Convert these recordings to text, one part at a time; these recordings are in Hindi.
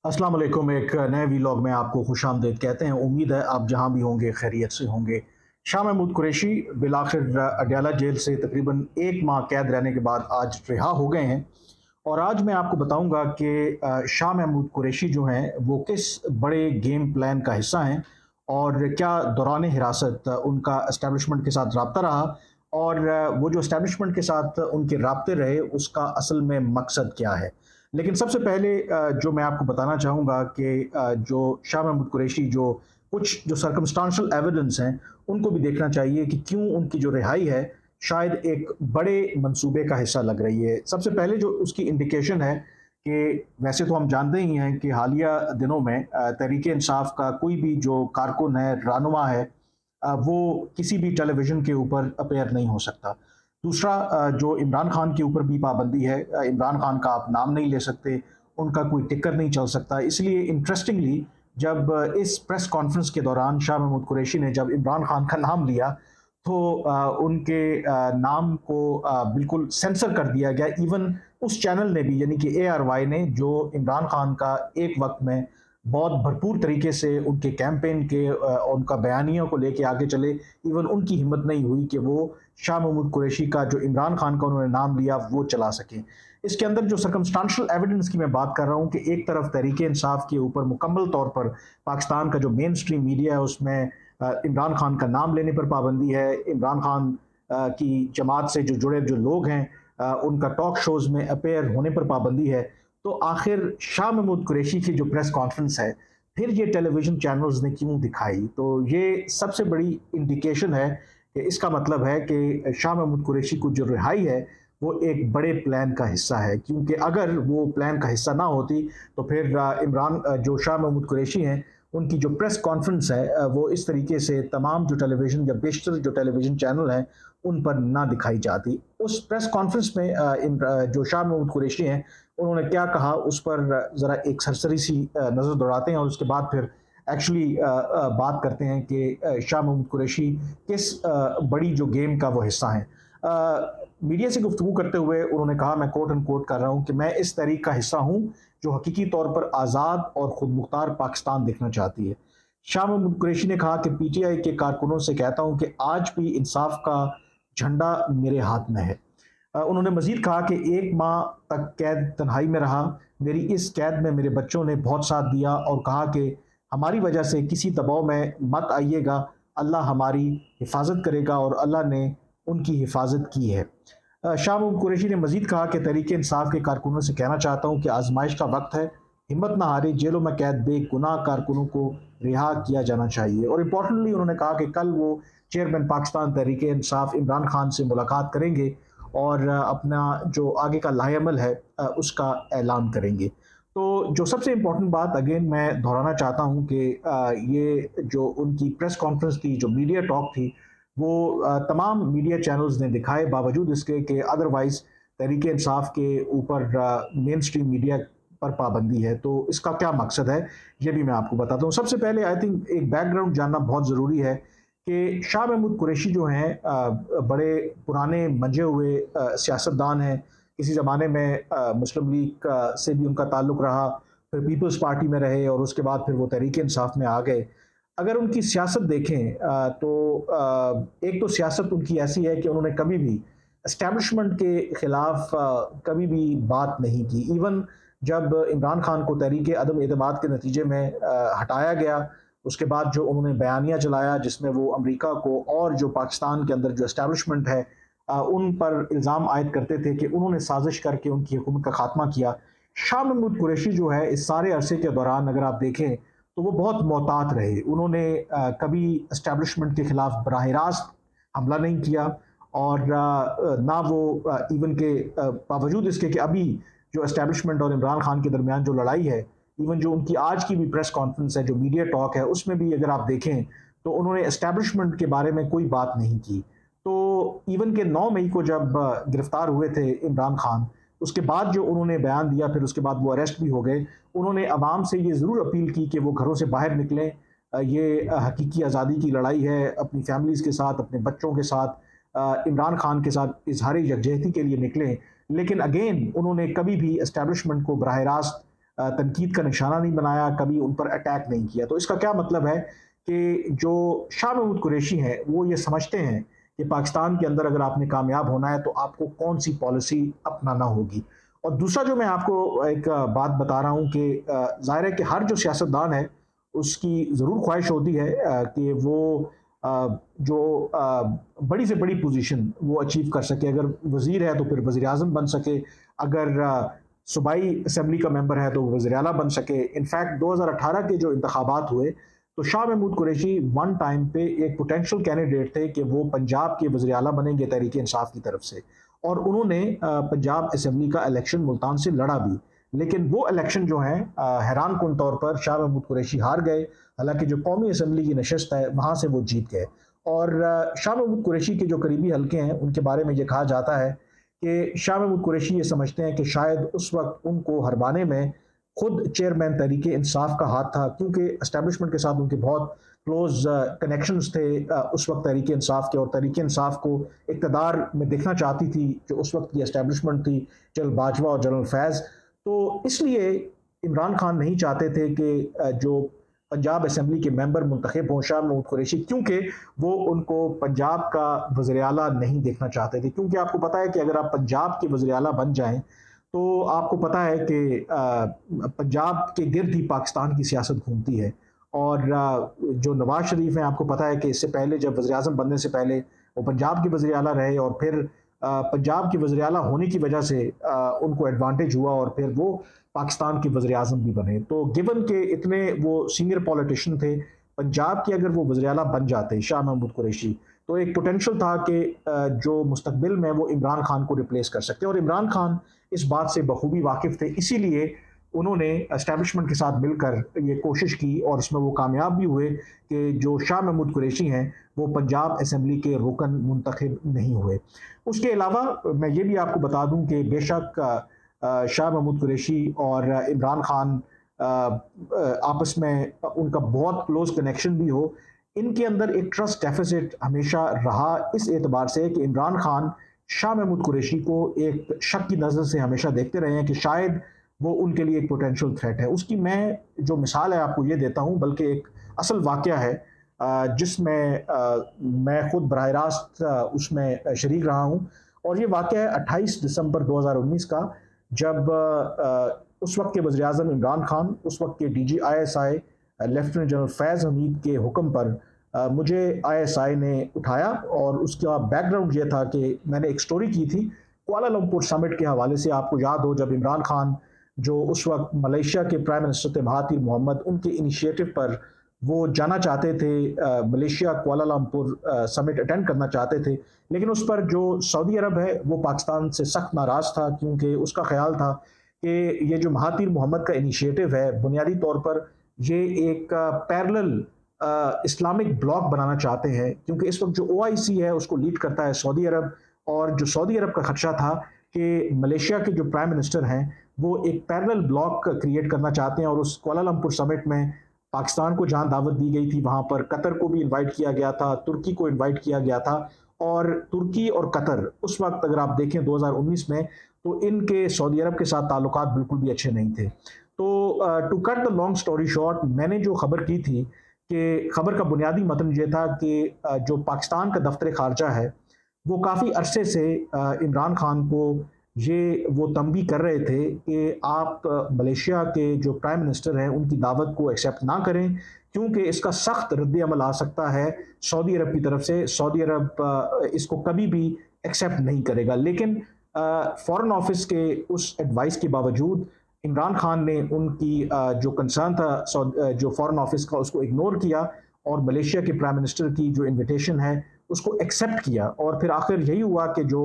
अस्सलाम वालेकुम। एक नए वीलॉग में आपको खुशामदीद कहते हैं। उम्मीद है आप जहां भी होंगे खैरियत से होंगे। शाह महमूद कुरैशी बिलाखिर अडयाला जेल से तकरीबन 1 माह कैद रहने के बाद आज रिहा हो गए हैं। और आज मैं आपको बताऊंगा कि शाह महमूद कुरैशी जो हैं वो किस बड़े गेम प्लान का हिस्सा हैं और क्या दौरान हिरासत उनका एस्टेब्लिशमेंट के साथ रबता रहा, और वो जो एस्टेब्लिशमेंट के साथ उनके राब्ते रहे उसका असल में मकसद क्या है। लेकिन सबसे पहले जो मैं आपको बताना चाहूँगा कि जो शाह महमूद कुरैशी जो कुछ जो सर्कमस्टांशियल एविडेंस हैं उनको भी देखना चाहिए कि क्यों उनकी जो रिहाई है शायद एक बड़े मंसूबे का हिस्सा लग रही है। सबसे पहले जो उसकी इंडिकेशन है कि वैसे तो हम जानते ही हैं कि हालिया दिनों में तहरीक इंसाफ का कोई भी जो कारकुन है, रहनुमा है, वो किसी भी टेलीविज़न के ऊपर अपीयर नहीं हो सकता। दूसरा, जो इमरान खान के ऊपर भी पाबंदी है, इमरान खान का आप नाम नहीं ले सकते, उनका कोई टिकर नहीं चल सकता। इसलिए इंटरेस्टिंगली जब इस प्रेस कॉन्फ्रेंस के दौरान शाह महमूद कुरैशी ने जब इमरान खान का नाम लिया तो उनके नाम को बिल्कुल सेंसर कर दिया गया। इवन उस चैनल ने भी, यानी कि ARY ने, जो इमरान खान का एक वक्त में बहुत भरपूर तरीके से उनके कैंपेन के और उनका बयानियों को लेके आगे चले, इवन उनकी हिम्मत नहीं हुई कि वो शाह महमूद कुरैशी का जो इमरान खान का उन्होंने नाम लिया वो चला सकें। इसके अंदर जो सर्कमस्टांशियल एविडेंस की मैं बात कर रहा हूँ कि एक तरफ तहरीक इंसाफ के ऊपर मुकम्मल तौर पर पाकिस्तान का जो मेन स्ट्रीम मीडिया है उसमें इमरान खान का नाम लेने पर पाबंदी है, इमरान खान की जमात से जो जुड़े जो लोग हैं उनका टॉक शोज़ में अपेयर होने पर पाबंदी है। तो आखिर शाह महमूद कुरैशी की जो प्रेस कॉन्फ्रेंस है फिर ये टेलीविज़न चैनल्स ने क्यों दिखाई, तो ये सबसे बड़ी इंडिकेशन है कि इसका मतलब है कि शाह महमूद कुरैशी को जो रिहाई है वो एक बड़े प्लान का हिस्सा है। क्योंकि अगर वो प्लान का हिस्सा ना होती तो फिर जो शाह महमूद कुरैशी हैं उनकी जो प्रेस कॉन्फ्रेंस है वो इस तरीके से तमाम जो टेलीविज़न या बेशतर जो टेलीविज़न चैनल हैं उन पर ना दिखाई जाती। उस प्रेस कॉन्फ्रेंस में जो शाह महमूद कुरैशी हैं उन्होंने क्या कहा उस पर ज़रा एक सरसरी सी नज़र दौड़ाते हैं और उसके बाद फिर एक्चुअली बात करते हैं कि शाह महमूद कुरैशी किस बड़ी जो गेम का वो हिस्सा हैं। मीडिया से गुफ्तगू करते हुए उन्होंने कहा, मैं कोट एंड कोट कर रहा हूँ, कि मैं इस तहरीक का हिस्सा हूँ जो हकीकी तौर पर आज़ाद और खुद मुख्तार पाकिस्तान देखना चाहती है। शाह महमूद कुरैशी ने कहा कि PTI के कारकुनों से कहता हूँ कि आज भी इंसाफ का झंडा मेरे हाथ में है। उन्होंने मजीद कहा कि 1 माह तक कैद तन्हाई में रहा, मेरी इस कैद में मेरे बच्चों ने बहुत साथ दिया और कहा कि हमारी वजह से किसी दबाव में मत आइएगा, अल्लाह हमारी हिफाजत करेगा, और अल्लाह ने उनकी हिफाजत की है। शाह महमूद कुरैशी ने मजीद कहा कि तहरीक इंसाफ के कारकुनों से कहना चाहता हूँ कि आजमाइश का वक्त है, हिम्मत ना हारे, जेलों में कैद बेगुनाह कारकुनों को रिहा किया जाना चाहिए। और इम्पोर्टेंटली उन्होंने कहा कि कल वो चेयरमैन पाकिस्तान तहरीक इंसाफ इमरान खान से मुलाकात करेंगे और अपना जो आगे का लाहेअमल है उसका ऐलान करेंगे। तो जो सबसे इम्पोर्टेंट बात अगेन मैं दोहराना चाहता हूँ कि ये जो उनकी प्रेस कॉन्फ्रेंस थी, जो मीडिया टॉक थी, वो तमाम मीडिया चैनल्स ने दिखाए, बावजूद इसके कि अदरवाइज तहरीक इंसाफ के ऊपर मेन स्ट्रीम मीडिया पर पाबंदी है। तो इसका क्या मकसद है ये भी मैं आपको बताता हूँ। सबसे पहले आई थिंक एक बैकग्राउंड जानना बहुत ज़रूरी है कि शाह महमूद कुरैशी जो हैं बड़े पुराने मंजे हुए सियासतदान हैं। किसी ज़माने में मुस्लिम लीग से भी उनका ताल्लुक़ रहा, फिर पीपल्स पार्टी में रहे और उसके बाद फिर वो तहरीक इंसाफ में आ गए। अगर उनकी सियासत देखें तो एक तो सियासत उनकी ऐसी है कि उन्होंने कभी भी एस्टेब्लिशमेंट के खिलाफ कभी भी बात नहीं की। इवन जब इमरान खान को तहरीक अदम एतमाद के नतीजे में हटाया गया, उसके बाद जो उन्होंने बयानिया चलाया जिसमें वो अमेरिका को और जो पाकिस्तान के अंदर जो एस्टेब्लिशमेंट है उन पर इल्ज़ाम आयद करते थे कि उन्होंने साजिश करके उनकी हुकूमत का खात्मा किया। शाह महमूद कुरैशी जो है इस सारे अरसे के दौरान अगर आप देखें तो वो बहुत मोहतात रहे। उन्होंने कभी एस्टेब्लिशमेंट के खिलाफ बराह रास्त हमला नहीं किया, और ना वो इवन के बावजूद इसके कि अभी जो एस्टेब्लिशमेंट और इमरान खान के दरमियान जो लड़ाई है, इवन जो उनकी आज की भी प्रेस कॉन्फ्रेंस है, जो मीडिया टॉक है, उसमें भी अगर आप देखें तो उन्होंने एस्टेब्लिशमेंट के बारे में कोई बात नहीं की। तो इवन के 9 मई को जब गिरफ्तार हुए थे इमरान खान, उसके बाद जो उन्होंने बयान दिया, फिर उसके बाद वो अरेस्ट भी हो गए। उन्होंने अवाम से ये ज़रूर अपील की कि वो घरों से बाहर निकलें, ये हकीकी आज़ादी की लड़ाई है, अपनी फैमिलीज़ के साथ, अपने बच्चों के साथ, इमरान खान के साथ इजहार यकजहती के लिए निकलें। लेकिन अगेन उन्होंने कभी भी एस्टेब्लिशमेंट को बराह रास्त तनकीद का निशाना नहीं बनाया, कभी उन पर अटैक नहीं किया। तो इसका क्या मतलब है कि जो शाह महमूद कुरैशी हैं वो ये समझते हैं कि पाकिस्तान के अंदर अगर आपने कामयाब होना है तो आपको कौन सी पॉलिसी अपनाना होगी। और दूसरा जो मैं आपको एक बात बता रहा हूँ कि ज़ाहिर है कि हर जो सियासतदान है उसकी ज़रूर ख्वाहिश होती है कि वो जो बड़ी से बड़ी पोजीशन वो अचीव कर सके। अगर वज़ीर है तो फिर वज़ीर आज़म बन सके, अगर सूबाई असम्बली का मेंबर है तो वज़ीर आला बन सके। इनफैक्ट 2018 के जो इंतखाबात हुए तो शाह महमूद कुरैशी वन टाइम पे एक पोटेंशियल कैंडिडेट थे कि वो पंजाब के वज़ीर आला बनेंगे तहरीक इंसाफ की तरफ से, और उन्होंने पंजाब असम्बली का इलेक्शन मुल्तान से लड़ा भी। लेकिन वो इलेक्शन जो है हैरान कुन तौर पर शाह महमूद कुरैशी हार गए, हालांकि जो कौमी असम्बली की नशस्त है वहाँ से वो जीत गए। और शाह महमूद कुरैशी के जो करीबी हल्के हैं उनके बारे में ये कहा जाता है कि शाह महमूद कुरैशी ये समझते हैं कि शायद उस वक्त उनको हरवाने में खुद चेयरमैन तहरीक इंसाफ का हाथ था, क्योंकि एस्टेब्लिशमेंट के साथ उनके बहुत क्लोज कनेक्शंस थे उस वक्त तहरीक इंसाफ के, और तहरीक इंसाफ को इक़्तिदार में देखना चाहती थी जो उस वक्त की एस्टेब्लिशमेंट थी, जनरल बाजवा और जनरल फैज़। तो इसलिए इमरान खान नहीं चाहते थे कि जो पंजाब असम्बली के मेंबर मुंतखब हों शाह महमूद कुरैशी, क्योंकि वो उनको पंजाब का वज़ीर आला नहीं देखना चाहते थे। क्योंकि आपको पता है कि अगर आप पंजाब के वज़ीर आला बन जाएं तो आपको पता है कि पंजाब के गिर्द ही पाकिस्तान की सियासत घूमती है। और जो नवाज शरीफ हैं, आपको पता है कि इससे पहले जब वज़ीर आज़म बनने से पहले वो पंजाब के वज़ीर आला रहे, और फिर पंजाब के वज़ीर आला होने की वजह से उनको एडवांटेज हुआ और फिर वो पाकिस्तान के वज़ीर आज़म भी बने। तो गिवन के इतने वो सीनियर पॉलिटिशियन थे, पंजाब के अगर वो वज़ीर आला बन जाते शाह महमूद कुरैशी, तो एक पोटेंशियल था कि जो मुस्तकबिल में वो इमरान खान को रिप्लेस कर सकते, और इमरान खान इस बात से बखूबी वाकिफ थे। इसीलिए उन्होंने एस्टेब्लिशमेंट के साथ मिलकर ये कोशिश की और इसमें वो कामयाब भी हुए कि जो शाह महमूद कुरैशी हैं वो पंजाब असम्बली के रुकन मुंतखब नहीं हुए। उसके अलावा मैं ये भी आपको बता दूं कि बेशक शाह महमूद कुरैशी और इमरान खान आपस में उनका बहुत क्लोज कनेक्शन भी हो, इनके अंदर एक ट्रस्ट डेफिसिट हमेशा रहा, इस एतबार से कि इमरान खान शाह महमूद कुरैशी को एक शक की नज़र से हमेशा देखते रहे हैं कि शायद वो उनके लिए एक पोटेंशियल थ्रेट है। उसकी मैं जो मिसाल है आपको ये देता हूँ, बल्कि एक असल वाक़या है जिसमें मैं खुद बराह रास्त उसमें शरीक रहा हूँ। और ये वाक़या है 28 दिसंबर 2019 का, जब उस वक्त के वज़ीर आज़म इमरान खान, उस वक्त के DG ISI लेफ्टिनेंट जनरल फैज़ हमीद के हुक्म पर मुझे ISI ने उठाया। और उसका बैकग्राउंड ये था कि मैंने एक स्टोरी की थी कुआलालंपुर समिट के हवाले से। आपको याद हो जब इमरान खान जो उस वक्त मलेशिया के प्राइम मिनिस्टर थे महातिर मोहम्मद, उनके इनिशिएटिव पर वो जाना चाहते थे मलेशिया कुआलालंपुर समिट अटेंड करना चाहते थे, लेकिन उस पर जो सऊदी अरब है वो पाकिस्तान से सख्त नाराज़ था, क्योंकि उसका ख्याल था कि ये जो महातिर मोहम्मद का इनिशिएटिव है बुनियादी तौर पर ये एक पैरेलल इस्लामिक ब्लॉक बनाना चाहते हैं, क्योंकि इस वक्त जो OIC है उसको लीड करता है सऊदी अरब, और जो सऊदी अरब का खदशा था कि मलेशिया के जो प्राइम मिनिस्टर हैं वो एक पैरेलल ब्लॉक क्रिएट करना चाहते हैं। और उस कुआलालंपुर समिट में पाकिस्तान को जहां दावत दी गई थी वहां पर कतर को भी इनवाइट किया गया था, तुर्की को इनवाइट किया गया था। और तुर्की और कतर उस वक्त अगर आप देखें 2019 में, तो इनके सऊदी अरब के साथ ताल्लुकात बिल्कुल भी अच्छे नहीं थे। तो to cut the long story short, मैंने जो खबर की थी कि खबर का बुनियादी मतन ये था कि जो पाकिस्तान का दफ्तर खारजा है वो काफ़ी अरसे से इमरान खान को ये वो तंबी कर रहे थे कि आप मलेशिया के जो प्राइम मिनिस्टर हैं उनकी दावत को एक्सेप्ट ना करें, क्योंकि इसका सख्त रद्द अमल आ सकता है सऊदी अरब की तरफ से। सऊदी अरब इसको कभी भी एक्सेप्ट नहीं करेगा। लेकिन फॉरेन ऑफिस के उस एडवाइस के बावजूद इमरान खान ने उनकी जो कंसर्न था जो फॉरेन ऑफिस का, उसको इग्नोर किया और मलेशिया के प्राइम मिनिस्टर की जो इन्विटेशन है उसको एक्सेप्ट किया। और फिर आखिर यही हुआ कि जो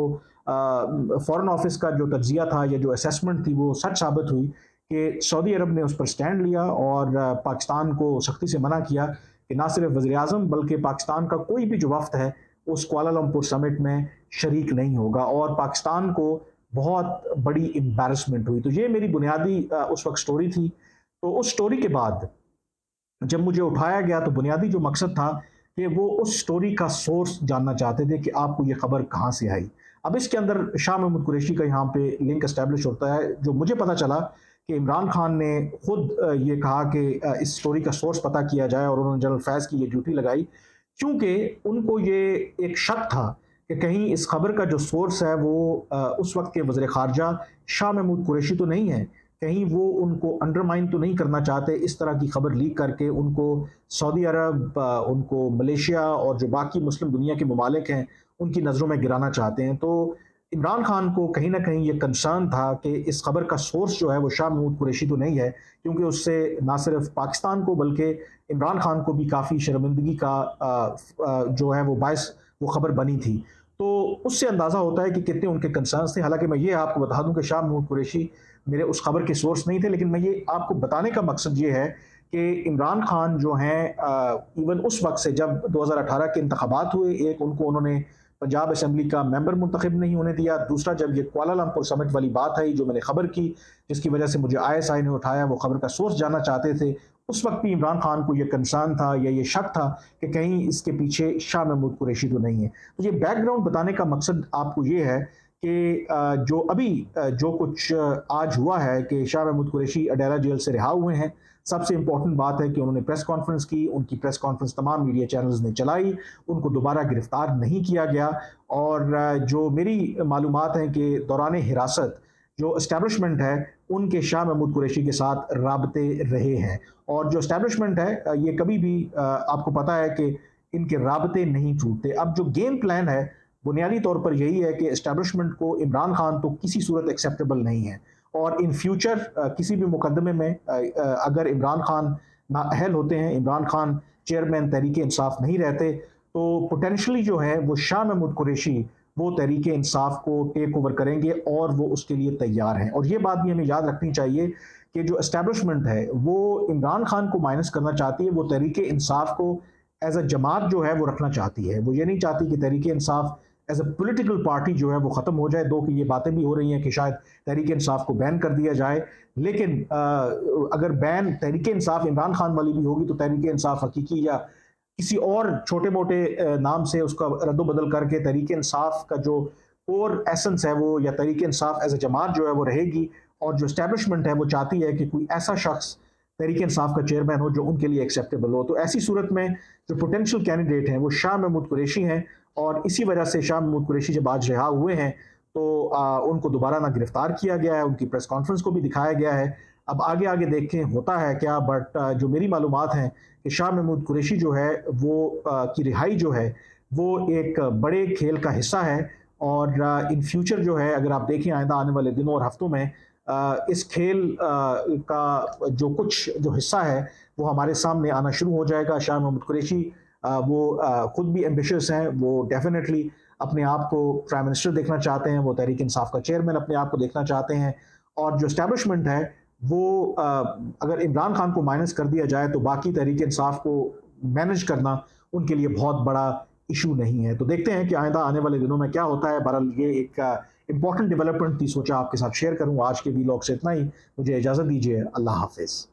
फॉरेन ऑफिस का जो तज्जिया था या जो असेसमेंट थी वो सच साबित हुई कि सऊदी अरब ने उस पर स्टैंड लिया और पाकिस्तान को सख्ती से मना किया कि ना सिर्फ वज़ीर आज़म बल्कि पाकिस्तान का कोई भी जो वफ्द है उस कुआलालंपुर समिट में शरीक नहीं होगा। और पाकिस्तान को बहुत बड़ी एम्बैरसमेंट हुई। तो ये मेरी बुनियादी उस वक्त स्टोरी थी। तो उस स्टोरी के बाद जब मुझे उठाया गया तो बुनियादी जो मकसद था कि वो उस स्टोरी का सोर्स जानना चाहते थे कि आपको ये खबर कहाँ से आई। अब इसके अंदर शाह महमूद कुरैशी का यहाँ पे लिंक एस्टेब्लिश होता है। जो मुझे पता चला कि इमरान खान ने खुद ये कहा कि इस स्टोरी का सोर्स पता किया जाए, और उन्होंने जनरल फैज़ की ये ड्यूटी लगाई, क्योंकि उनको ये एक शक था कि कहीं इस खबर का जो सोर्स है वो उस वक्त के वज़ीर ख़ारजा शाह महमूद कुरैशी तो नहीं है, कहीं वो उनको अंडरमाइन तो नहीं करना चाहते इस तरह की खबर लीक करके उनको सऊदी अरब, उनको मलेशिया और जो बाकी मुस्लिम दुनिया के ममालिक हैं उनकी नज़रों में गिराना चाहते हैं। तो इमरान खान को कहीं ना कहीं ये कंसर्न था कि इस खबर का सोर्स जो है वो शाह महमूद कुरैशी तो नहीं है, क्योंकि उससे ना सिर्फ पाकिस्तान को बल्कि इमरान खान को भी काफ़ी शर्मिंदगी का जो है वो बायस वो खबर बनी थी। तो उससे अंदाज़ा होता है कि कितने उनके कंसर्न्स थे। हालांकि मैं ये आपको बता दूं कि शाह महमूद कुरैशी मेरे उस खबर के सोर्स नहीं थे, लेकिन मैं ये आपको बताने का मकसद ये है कि इमरान खान जो हैं इवन उस वक्त से जब 2018 के इंतखाबात हुए, एक उनको उन्होंने पंजाब असम्बली का मेंबर मुंतखब नहीं होने दिया, दूसरा जब ये कुआलालंपुर समिट वाली बात आई जो मैंने खबर की जिसकी वजह से मुझे ISI ने उठाया, वो खबर का सोर्स जानना चाहते थे, उस वक्त भी इमरान खान को ये कंसर्न था या ये शक था कि कहीं इसके पीछे शाह महमूद कुरैशी तो नहीं है। तो ये बैकग्राउंड बताने का मकसद आपको ये है कि जो अभी जो कुछ आज हुआ है कि शाह महमूद कुरैशी अडेला जेल से रिहा हुए हैं। सबसे इंपॉर्टेंट बात है कि उन्होंने प्रेस कॉन्फ्रेंस की, उनकी प्रेस कॉन्फ्रेंस तमाम मीडिया चैनल्स ने चलाई, उनको दोबारा गिरफ्तार नहीं किया गया। और जो मेरी मालूमात हैं कि दौरान हिरासत जो इस्टेब्लिशमेंट है उनके शाह महमूद कुरैशी के साथ राबते रहे हैं, और जो इस्टेब्लिशमेंट है ये कभी भी आपको पता है कि इनके राबते नहीं टूटते। अब जो गेम प्लान है बुनियादी तौर पर यही है कि इस्टेब्लिशमेंट को इमरान खान तो किसी सूरत एक्सेप्टेबल नहीं है, और इन फ्यूचर किसी भी मुकदमे में अगर इमरान खान नाअहल होते हैं, इमरान खान चेयरमैन तहरीक इंसाफ नहीं रहते, तो पोटेंशली जो है वो शाह महमूद कुरैशी वो तहरीक इंसाफ को टेक ओवर करेंगे, और वो उसके लिए तैयार हैं। और ये बात भी हमें याद रखनी चाहिए कि जो इस्टेब्लिशमेंट है वो इमरान खान को माइनस करना चाहती है, वो तहरीक इंसाफ को एज अ जमात जो है वो रखना चाहती है। वो ये नहीं चाहती कि Tehreek Insaf as a political party जो है वो ख़त्म हो जाए। दो कि ये बातें भी हो रही हैं कि शायद तहरीक इंसाफ को बैन कर दिया जाए, लेकिन अगर बैन तहरीक इंसाफ इमरान खान वाली भी होगी तो तहरीक इंसाफ हकीकी या किसी और छोटे मोटे नाम से उसका रद्दबदल करके तहरीक इंसाफ का जो कोर एसेंस है वो, या तहरीक इंसाफ एज ए जमात जो है वो रहेगी, और जो इस्टेब्लिशमेंट है वो चाहती है कि कोई ऐसा शख्स तहरीक इंसाफ का चेयरमैन हो जो उनके लिए एक्सेप्टेबल हो। तो ऐसी सूरत में जो पोटेंशियल कैंडिडेट हैं वो शाह महमूद कुरैशी हैं, और इसी वजह से शाह महमूद कुरैशी जब आज रिहा हुए हैं तो उनको दोबारा ना गिरफ्तार किया गया है, उनकी प्रेस कॉन्फ्रेंस को भी दिखाया गया है। अब आगे आगे देखें होता है क्या, बट जो मेरी मालूमात हैं कि शाह महमूद कुरैशी जो है वो की रिहाई जो है वो एक बड़े खेल का हिस्सा है, और इन फ्यूचर जो है अगर आप देखें आइंदा आने वाले दिनों और हफ्तों में इस खेल का जो कुछ जो हिस्सा है वो हमारे सामने आना शुरू हो जाएगा। शाह महमूद कुरैशी वो खुद भी एम्बिशियस हैं, वो डेफिनेटली अपने आप को प्राइम मिनिस्टर देखना चाहते हैं, वो तहरीक इंसाफ का चेयरमैन अपने आप को देखना चाहते हैं, और जो इस्टेब्लिशमेंट है वो अगर इमरान खान को माइनस कर दिया जाए तो बाकी तहरीक इंसाफ को मैनेज करना उनके लिए बहुत बड़ा इशू नहीं है। तो देखते हैं कि आइंदा आने वाले दिनों में क्या होता है। बहरहाल ये एक इंपॉर्टेंट डेवलपमेंट थी, सोचा आपके साथ शेयर करूं। आज के वीलॉग से इतना ही, मुझे इजाज़त दीजिए। अल्लाह हाफिज़।